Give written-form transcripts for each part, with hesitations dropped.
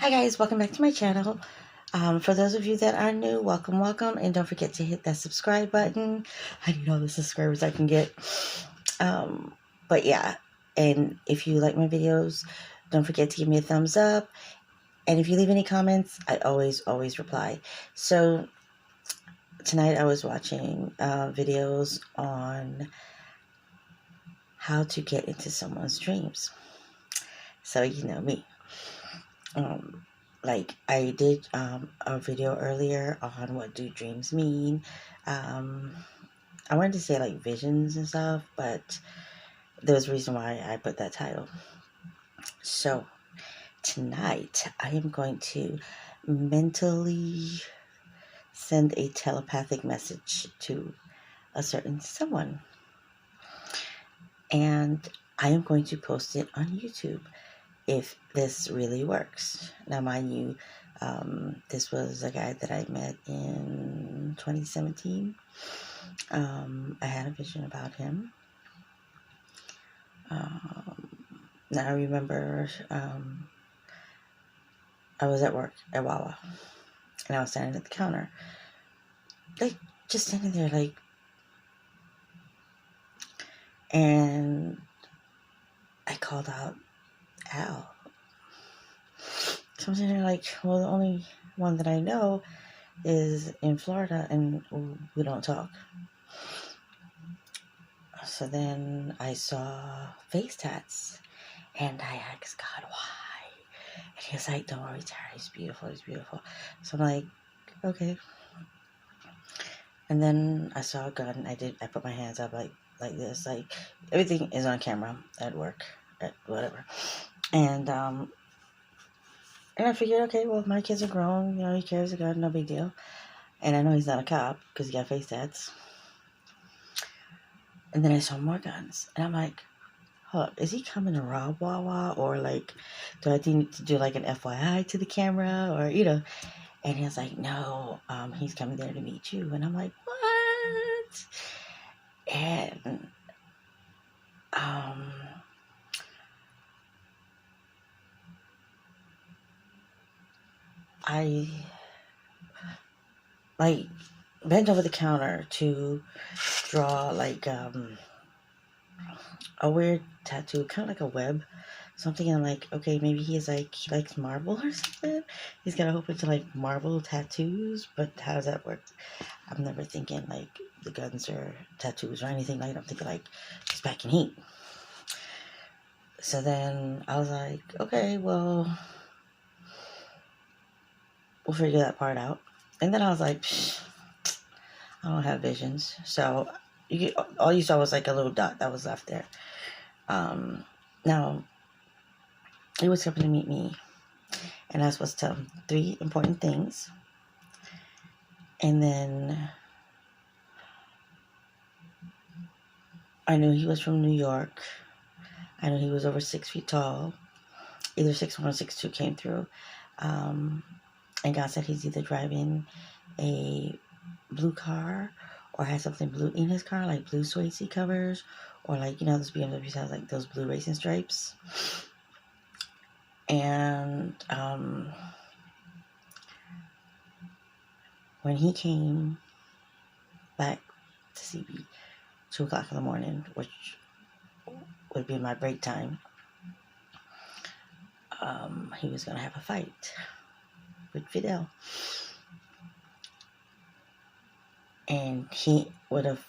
Hi guys, welcome back to my channel. For those of you that are new, welcome, and don't forget to hit that subscribe button. I need all the subscribers I can get. But yeah, and if you like my videos, don't forget to give me a thumbs up. And if you leave any comments, I always reply. So tonight I was watching videos on how to get into someone's dreams. So you know me. Like I did a video earlier on what do dreams mean. I wanted to say like visions and stuff, but there was a reason why I put that title. So tonight I am going to mentally send a telepathic message to a certain someone, and I am going to post it on YouTube if this really works. Now, mind you, this was a guy that I met in 2017. I had a vision about him. Now, I remember I was at work at Wawa, and I was standing at the counter, like, just standing there, like, and I called out, Al. So I'm sitting there like, well, the only one that I know is in Florida, and we don't talk. So then I saw face tats, and I asked God why, and he was like, "Don't worry, Tara, he's beautiful, he's beautiful." So I'm like, okay. And then I saw a gun. I put my hands up like this, like everything is on camera at work, at whatever, and I figured, okay, well, my kids are grown, you know, he carries a gun, no big deal, and I know he's not a cop because he got face tats. And then I saw more guns, and I'm like, hold up, is he coming to rob Wawa, or like, do I need to do like an FYI to the camera, or you know? And he was like, no, he's coming there to meet you, and I'm like, what? And I like bent over the counter to draw like a weird tattoo, kind of like a web. So I'm thinking like, okay, maybe he likes marble or something. He's got a whole bunch of like marble tattoos, but how does that work? I'm never thinking like the guns or tattoos or anything like that. I'm thinking like just packing heat. So then I was like, okay, well, we'll figure that part out. And then I was like, psh, I don't have visions. So all you saw was like a little dot that was left there. Now, he was coming to meet me, and I was supposed to tell him 3 important things. And then I knew he was from New York. I knew he was over 6 feet tall. Either 6'1" or 6'2" came through. And God said he's either driving a blue car or has something blue in his car, like blue suede seat covers, or like, you know, those BMWs have like those blue racing stripes. And when he came back to see me 2 o'clock in the morning, which would be my break time, he was going to have a fight with Fidel. And he would have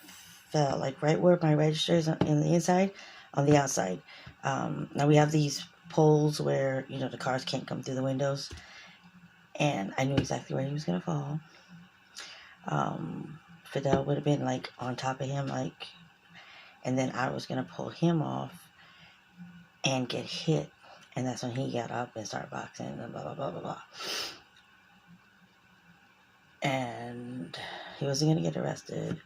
fell like right where my register is in the inside, on the outside. Now we have these poles where, you know, the cars can't come through the windows. And I knew exactly where he was going to fall. Fidel would have been like on top of him, like, and then I was going to pull him off and get hit. And that's when he got up and started boxing and blah, blah, blah, blah, blah. And he wasn't going to get arrested.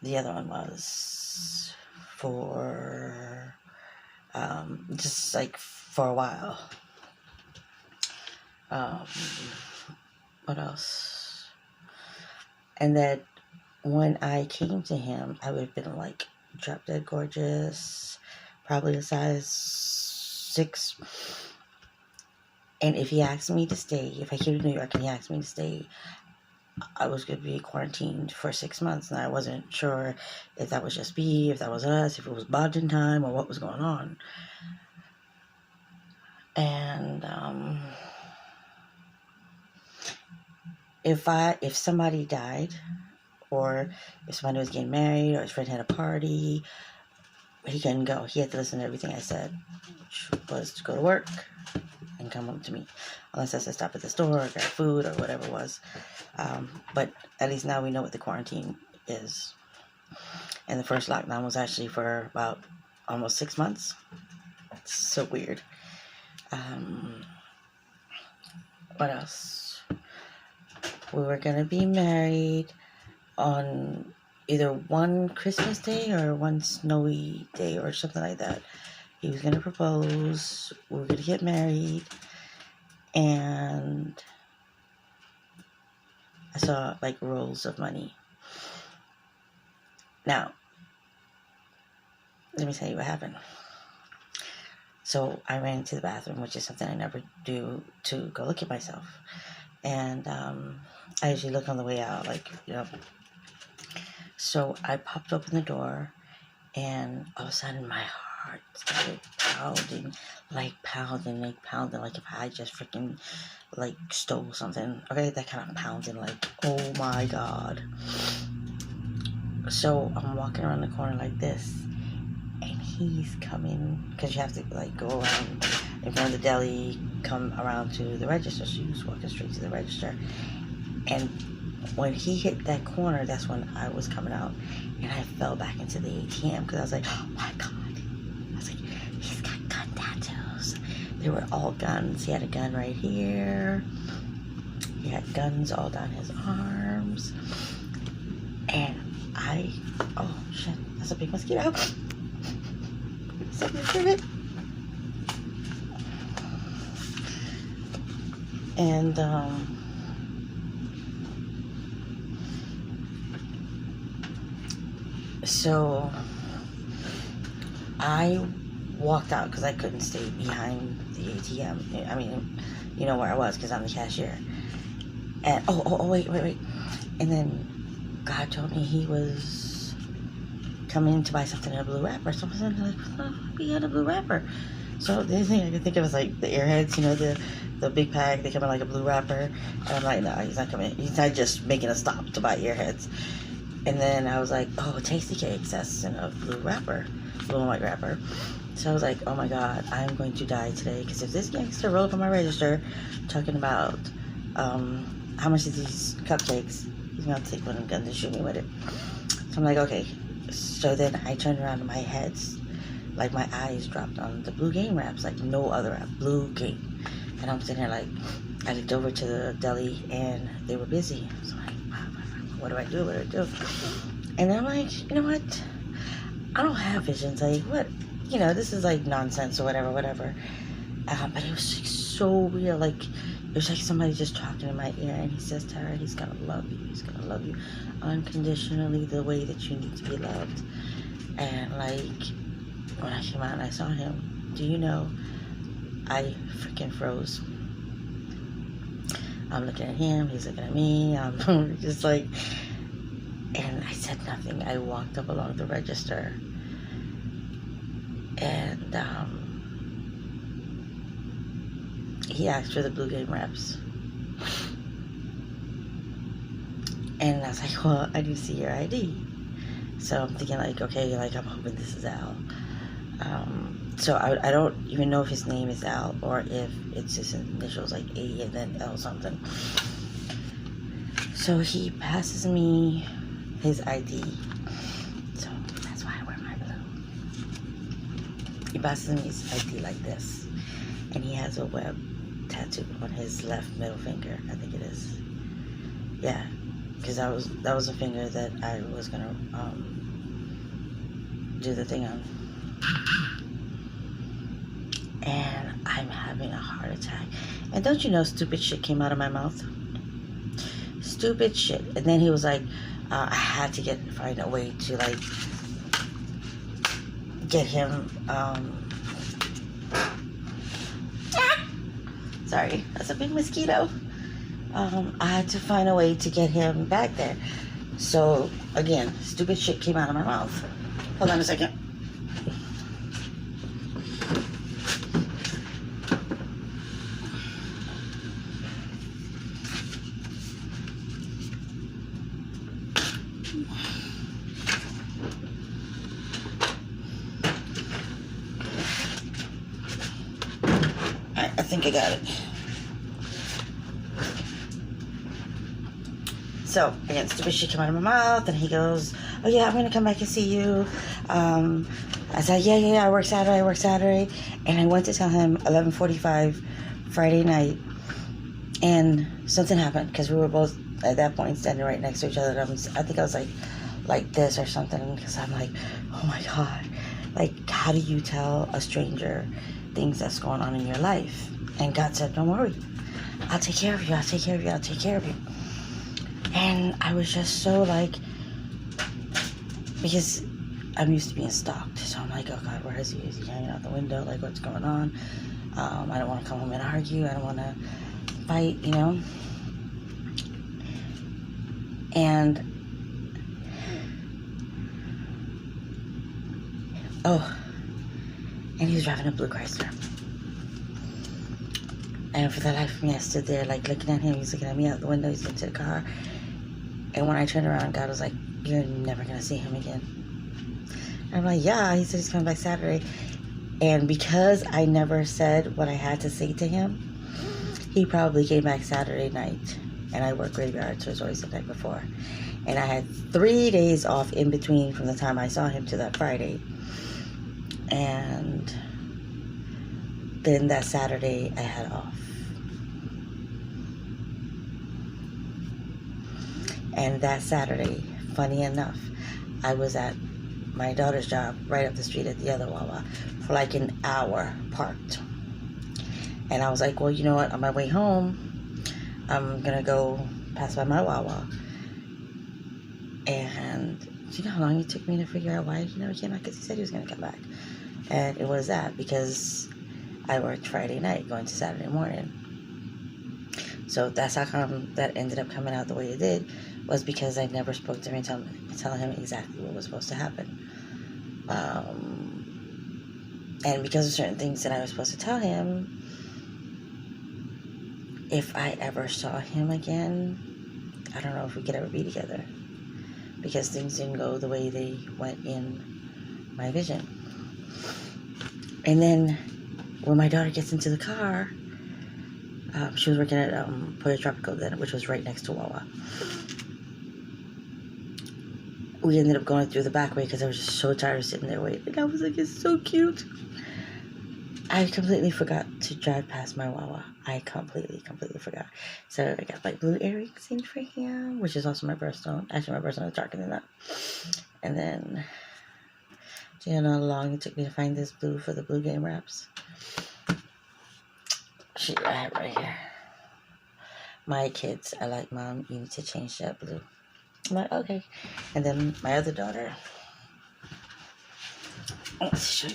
The other one was for just like for a while. What else? And that when I came to him, I would have been like drop dead gorgeous, probably a size 6, And if he asked me to stay, if I came to New York and he asked me to stay, I was going to be quarantined for 6 months. And I wasn't sure if that was just me, if that was us, if it was bonding time, or what was going on. And if somebody died, or if somebody was getting married, or his friend had a party, he couldn't go. He had to listen to everything I said, which was to go to work and come home to me, unless I said stop at the store or grab food or whatever it was. But at least now we know what the quarantine is. And the first lockdown was actually for about almost 6 months. It's so weird. What else? We were gonna be married on either one Christmas day or one snowy day or something like that. He was gonna propose, we were gonna get married, and I saw like rolls of money. Now, let me tell you what happened. So I ran to the bathroom, which is something I never do, to go look at myself. And I usually look on the way out, like, you know. So I popped open the door, and all of a sudden my heart started pounding, like if I just freaking, like, stole something. Okay, that kind of pounding, like, oh my God. So I'm walking around the corner like this, and he's coming, because you have to, like, go around in front of the deli, come around to the register. So he was walking straight to the register. And when he hit that corner, that's when I was coming out. And I fell back into the ATM, because I was like, oh my God. I was like, he's got gun tattoos. They were all guns. He had a gun right here. He had guns all down his arms. And oh shit, that's a big mosquito. And so I walked out because I couldn't stay behind the ATM. I mean, you know where I was, because I'm the cashier. And wait. And then God told me he was coming to buy something in a blue wrapper. So I was like, what the fuck be in a blue wrapper? So the only thing I could think of was like the Airheads, you know, the big pack. They come in like a blue wrapper. And I'm like, no, he's not coming. He's not just making a stop to buy Airheads. And then I was like, oh, Tasty Cakes, that's in a blue and white wrapper. So I was like, oh my God, I'm going to die today. Because if this gangster rolled up on my register talking about how much of these cupcakes, he's going to take one of them guns and shoot me with it. So I'm like, okay. So then I turned around and my head's, like, my eyes dropped on the blue game wraps, like no other wrap, blue game. And I'm sitting there like, I looked over to the deli and they were busy. So I'm like, what do I do? And then I'm like, you know what? I don't have visions. Like, what? You know, this is like nonsense or whatever. But it was like so weird. Like, it was like somebody just talking in my ear, and he says, Tara, he's gonna love you. He's gonna love you unconditionally, the way that you need to be loved. And like, when I came out and I saw him, do you know, I freaking froze. I'm looking at him, he's looking at me, I'm just like, and I said nothing. I walked up along the register, and he asked for the blue game wraps. And I was like, well, I do see your ID. So I'm thinking like, okay, like, I'm hoping this is Al. So I don't even know if his name is Al or if it's his initials, like A and then L something. So he passes me his ID. So that's why I wear my blue. He passes me his ID like this. And he has a web tattoo on his left middle finger, I think it is. Yeah, because that was a finger that I was gonna do the thing on. And I'm having a heart attack. And don't you know, stupid shit came out of my mouth? Stupid shit. And then he was like, I had to find a way to like get him Sorry, that's a big mosquito. I had to find a way to get him back there. So, again, stupid shit came out of my mouth. Hold on a second. Alright, I think I got it. So, again, stupid shit came out of my mouth, and he goes, oh yeah, I'm gonna come back and see you. I said, yeah, I work Saturday. And I went to tell him 11:45 Friday night, and something happened, because we were both, at that point, standing right next to each other. I think I was like this or something, because I'm like, oh my God. Like, how do you tell a stranger things that's going on in your life? And God said, don't worry. I'll take care of you. And I was just so like, because I'm used to being stalked. So I'm like, oh God, where is he? Is he hanging out the window? Like, what's going on? I don't want to come home and argue. I don't want to fight, you know? And, and he was driving a blue Chrysler. And for the life of me, I stood there, like, looking at him. He's looking at me out the window. He's into the car. And when I turned around, God was like, you're never going to see him again. And I'm like, yeah. He said he's coming back Saturday. And because I never said what I had to say to him, he probably came back Saturday night. And I work graveyard, so it was always the night before. And I had 3 days off in between from the time I saw him to that Friday. And then that Saturday, I had off. And that Saturday, funny enough, I was at my daughter's job right up the street at the other Wawa for like an hour parked. And I was like, well, you know what? On my way home, I'm going to go pass by my Wawa. And do you know how long it took me to figure out why he never came back? Because he said he was going to come back. And it was that because I worked Friday night going to Saturday morning. So that's how come that ended up coming out the way it did, was because I never spoke to him and tell him exactly what was supposed to happen. And because of certain things that I was supposed to tell him, if I ever saw him again, I don't know if we could ever be together, because things didn't go the way they went in my vision. And then when my daughter gets into the car, she was working at Pollo Tropical then, which was right next to Wawa. We ended up going through the back way because I was just so tired of sitting there waiting. And I was like, it's so cute. I completely forgot to drive past my Wawa. I completely forgot. So I got my blue earrings in for him, which is also my birthstone. Actually, my birthstone is darker than that. And then, do you know how long it took me to find this blue for the blue game wraps? I have right here. My kids are like, Mom, you need to change that blue. I'm like, okay. And then my other daughter, let's show you.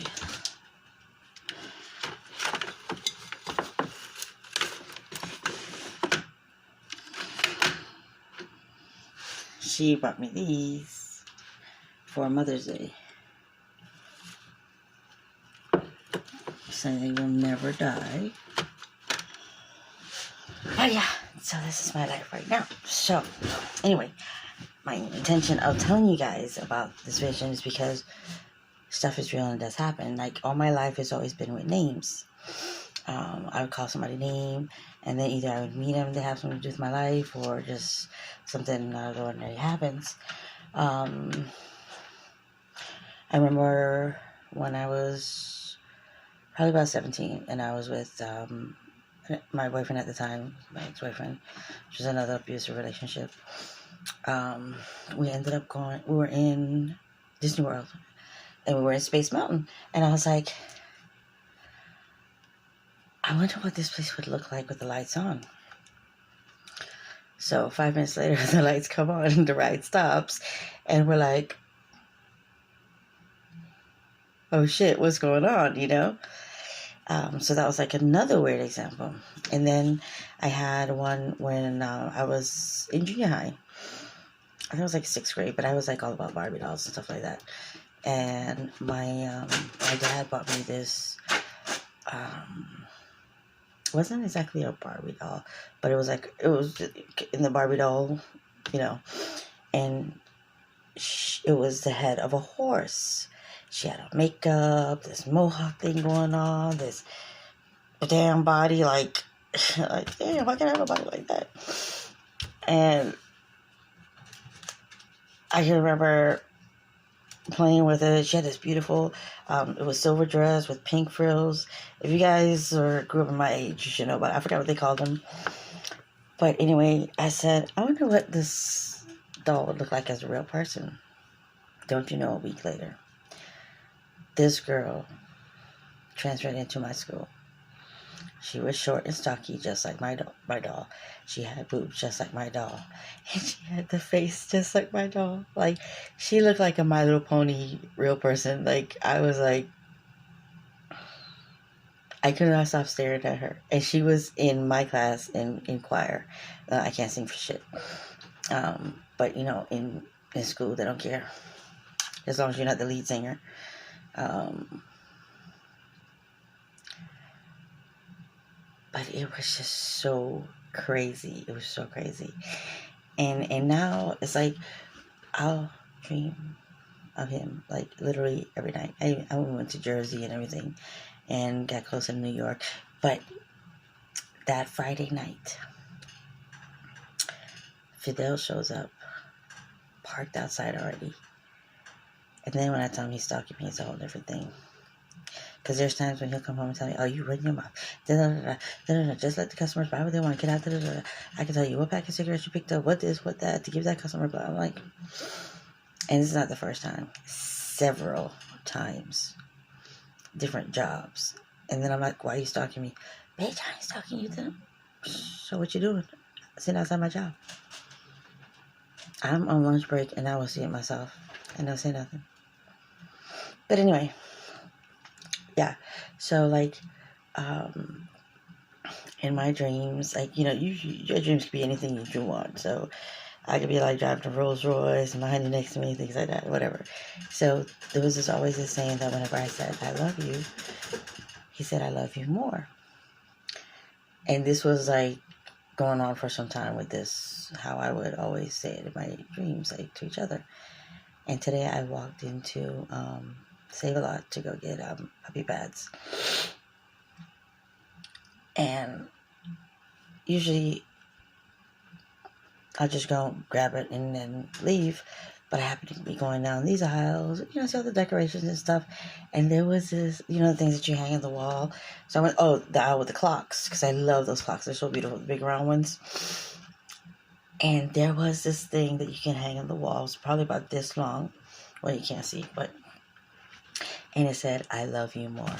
She bought me these for Mother's Day. So they will never die. Oh yeah, so this is my life right now. So, anyway, my intention of telling you guys about this vision is because stuff is real and does happen. Like, all my life has always been with names. I would call somebody a name, and then either I would meet them, they have something to do with my life, or just something out of the ordinary happens. I remember when I was probably about 17, and I was with my boyfriend at the time, my ex-boyfriend, which was another abusive relationship. We ended up we were in Disney World, and we were in Space Mountain, and I was like, I wonder what this place would look like with the lights on. So 5 minutes later, the lights come on, and the ride stops, and we're like, oh shit, what's going on, you know? So that was like another weird example. And then I had one when I was in junior high. I think it was like 6th grade, but I was like all about Barbie dolls and stuff like that. And my dad bought me this. It wasn't exactly a Barbie doll, but it was in the Barbie doll, you know, and it was the head of a horse. She had a makeup, this mohawk thing going on, this damn body, like damn, why can't I have a body like that? And I can remember playing with it. She had this beautiful, it was silver dress with pink frills. If you guys grew up in my age, you should know, but I forgot what they called them. But anyway, I said, I wonder what this doll would look like as a real person. Don't you know, a week later, this girl transferred into my school. She was short and stocky, just like my doll. She had boobs just like my doll. And she had the face just like my doll. Like, she looked like a My Little Pony real person. Like, I was like, I could not stop staring at her. And she was in my class in choir. I can't sing for shit. But, you know, in school, they don't care. As long as you're not the lead singer. But it was just so crazy. It was so crazy. And now it's like I'll dream of him like literally every night. I went to Jersey and everything and got close to New York. But that Friday night, Fidel shows up, parked outside already. And then when I tell him he's stalking me, it's a whole different thing. Because there's times when he'll come home and tell me, oh, you run your mouth. Just let the customers buy what they want. Get out. I can tell you what pack of cigarettes you picked up, what this, what that, to give that customer. But I'm like, and this is not the first time. Several times. Different jobs. And then I'm like, why are you stalking me? Bitch, I ain't stalking you then. So what you doing? Sitting outside my job. I'm on lunch break and I will see it myself. And don't say nothing. But anyway. Yeah, so like, in my dreams, like, you know, your dreams could be anything you want. So I could be like driving a Rolls Royce, my honey next to me, things like that, whatever. So there was always this saying that whenever I said I love you, he said I love you more. And this was like going on for some time with this, how I would always say it in my dreams, like to each other. And today I walked into Save-A-Lot to go get puppy pads. And usually I'll just go grab it and then leave. But I happen to be going down these aisles, you know, see all the decorations and stuff. And there was this, you know, the things that you hang on the wall. So I went, oh, the aisle with the clocks, because I love those clocks. They're so beautiful, the big round ones. And there was this thing that you can hang on the wall. It's probably about this long. Well, you can't see, but... And it said, I love you more.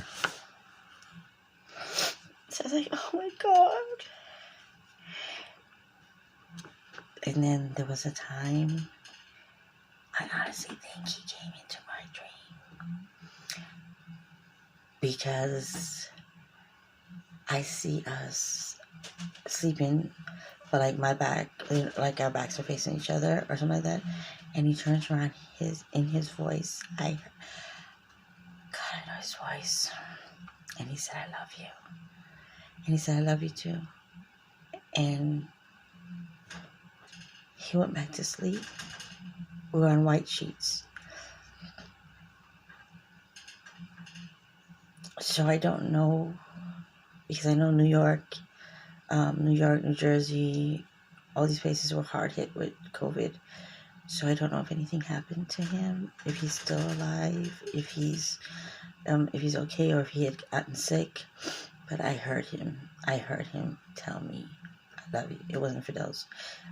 So I was like, oh my God. And then there was a time, I honestly think he came into my dream. Because I see us sleeping, but like my back, like our backs are facing each other or something like that. And he turns around, in his voice, I know his voice. And he said, I love you. And he said, I love you too. And he went back to sleep. We were on white sheets. So I don't know, because I know New York, New Jersey, all these places were hard hit with COVID. So I don't know if anything happened to him, if he's still alive, if he's okay, or if he had gotten sick. But I heard him tell me, I love you. It wasn't Fidel's.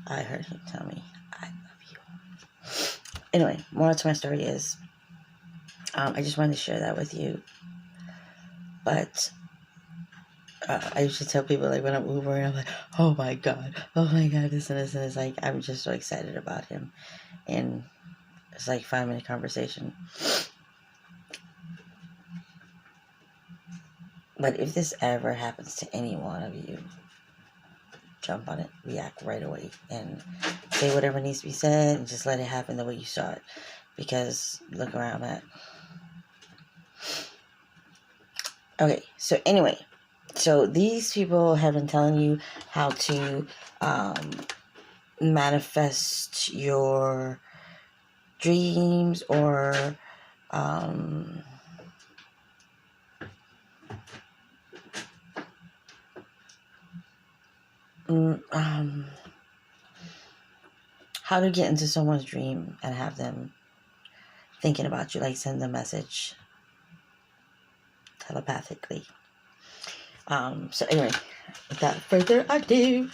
I heard him tell me, I love you. Anyway, moral to my story is, I just wanted to share that with you. But I usually tell people, like, when I'm Ubering, I'm like, oh my God, this and this. And it's like, I'm just so excited about him. And it's like 5-minute conversation. But if this ever happens to any one of you, jump on it, react right away, and say whatever needs to be said, and just let it happen the way you saw it. Because look where I'm at. Okay, so anyway, so these people have been telling you how to manifest your dreams, or how to get into someone's dream and have them thinking about you, like send a message telepathically. So anyway, without further ado,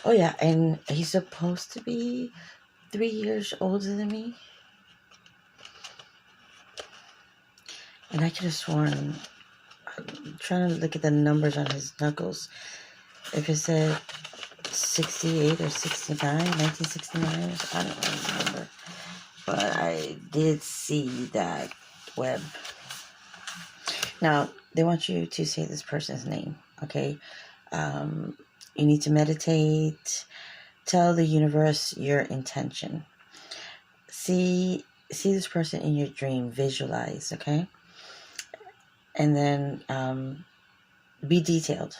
oh yeah, and he's supposed to be 3 years older than me, and I could have sworn, I'm trying to look at the numbers on his knuckles, if it said 68 or 69, 1969, I don't remember, but I did see that web. Now, they want you to say this person's name, okay? You need to meditate, tell the universe your intention. See this person in your dream, visualize, okay? And then be detailed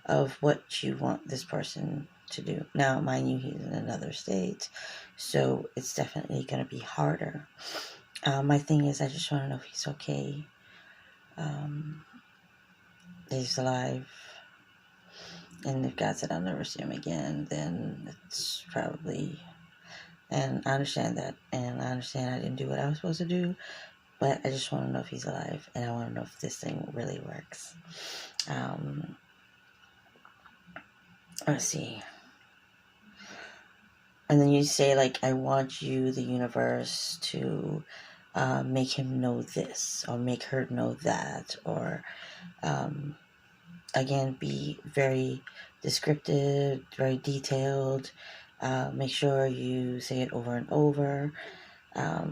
of what you want this person to do. Now, mind you, he's in another state, so it's definitely going to be harder. My thing is, I just want to know if he's okay. He's alive. And if God said I'll never see him again, then it's probably... And I understand that. And I understand I didn't do what I was supposed to do. But I just want to know if he's alive. And I want to know if this thing really works. Let's see. And then you say, like, I want you, the universe, to make him know this, or make her know that, or again, be very descriptive, very detailed. Make sure you say it over and over.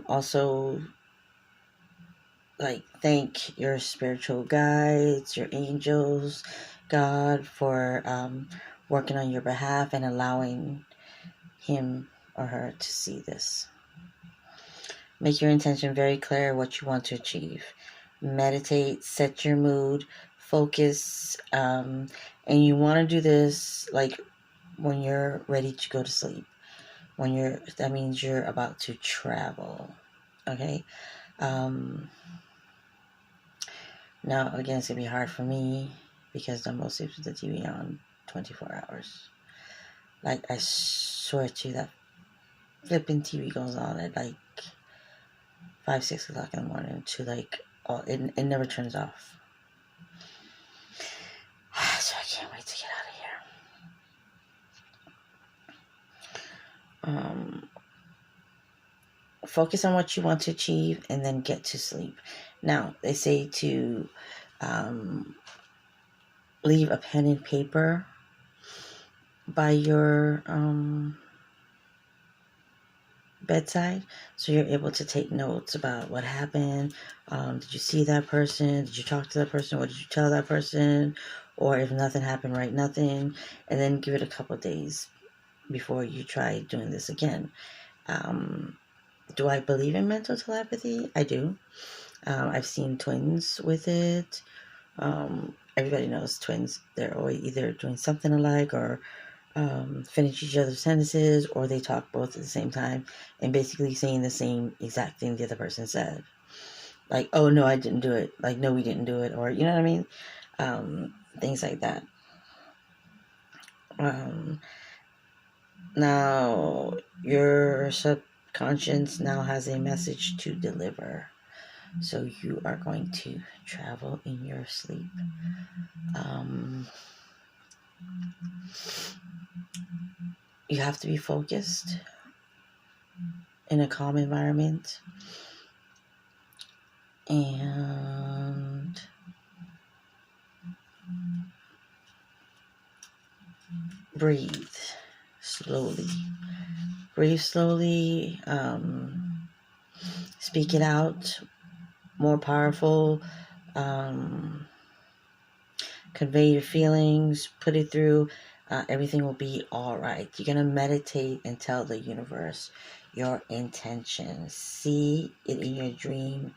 Also, like, thank your spiritual guides, your angels, God, for working on your behalf and allowing him or her to see this. Make your intention very clear, what you want to achieve. Meditate, set your mood, focus, and you want to do this like when you're ready to go to sleep. That means you're about to travel. Okay? Now, again, it's going to be hard for me because I'm mostly with the TV on 24 hours. Like, I swear to you, that flipping TV goes on at like 5, 6 o'clock in the morning to like, it never turns off. So I can't wait to get out of here. Focus on what you want to achieve and then get to sleep. Now, they say to leave a pen and paper by your bedside, so you're able to take notes about what happened. Did you see that person? Did you talk to that person? What did you tell that person? Or if nothing happened, write nothing, and then give it a couple of days before you try doing this again. Do I believe in mental telepathy? I do. I've seen twins with it. Everybody knows twins. They're always either doing something alike or finish each other's sentences, or they talk both at the same time and basically saying the same exact thing the other person said. Like, oh, no, I didn't do it. Like, no, we didn't do it. Or, you know what I mean? Things like that. Now, your subconscious now has a message to deliver. So you are going to travel in your sleep. You have to be focused in a calm environment. And breathe slowly. Breathe slowly. Speak it out. more powerful. Convey your feelings, put it through. Everything will be all right. You're going to meditate and tell the universe your intentions. See it in your dream,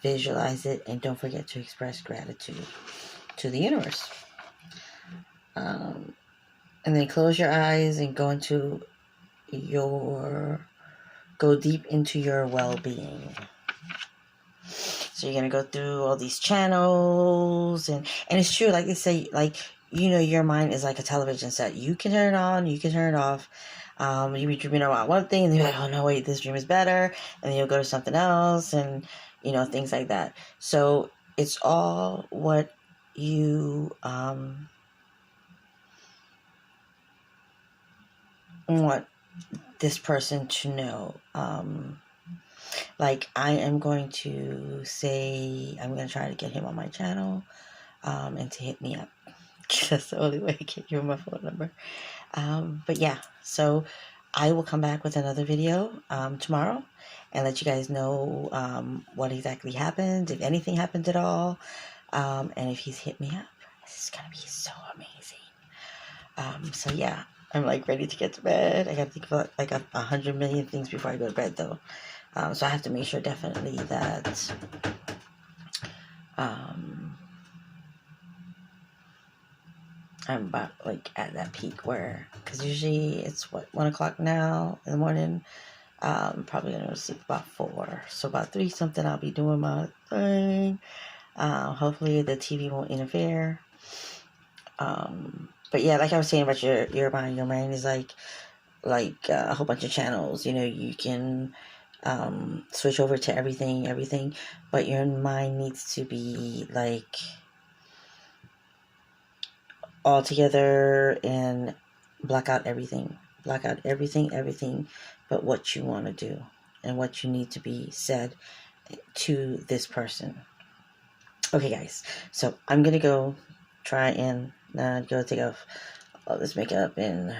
visualize it, and don't forget to express gratitude to the universe. And then close your eyes and go deep into your well-being. So you're going to go through all these channels, and it's true, like they say, like, you know, your mind is like a television set. You can turn it on, you can turn it off. You be dreaming about one thing, and then you're like, oh no, wait, this dream is better. And then you'll go to something else, and, you know, things like that. So it's all what you want this person to know. Like, I am going to say, I'm going to try to get him on my channel, and to hit me up. That's the only way I can give him my phone number. But yeah, so I will come back with another video tomorrow and let you guys know what exactly happened, if anything happened at all, and if he's hit me up. This is going to be so amazing. So yeah, I'm like ready to get to bed. I got to think about like 100 million things before I go to bed though. So I have to make sure definitely that I'm about like at that peak where, because usually it's what, 1 o'clock now in the morning. Probably gonna sleep about 4, so about 3 something I'll be doing my thing. Hopefully the TV won't interfere. But yeah, like I was saying about your mind is like a whole bunch of channels. You know, you can switch over to everything, but your mind needs to be like all together and block out everything but what you want to do and what you need to be said to this person. Okay guys, so I'm gonna go try and go take off all this makeup and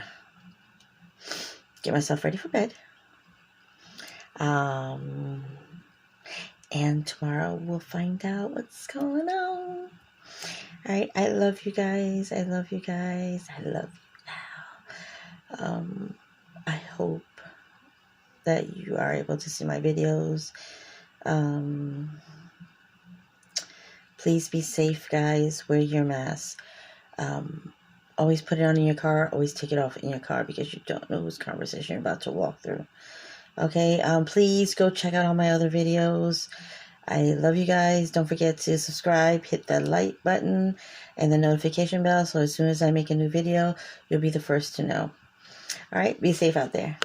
get myself ready for bed. And tomorrow we'll find out what's going on. Alright, I love you guys. I love you now. I hope that you are able to see my videos. Please be safe, guys. Wear your mask. Always put it on in your car. Always take it off in your car, because you don't know whose conversation you're about to walk through. Okay, please go check out all my other videos. I love you guys. Don't forget to subscribe, hit that like button and the notification bell, so as soon as I make a new video, you'll be the first to know. All right, be safe out there.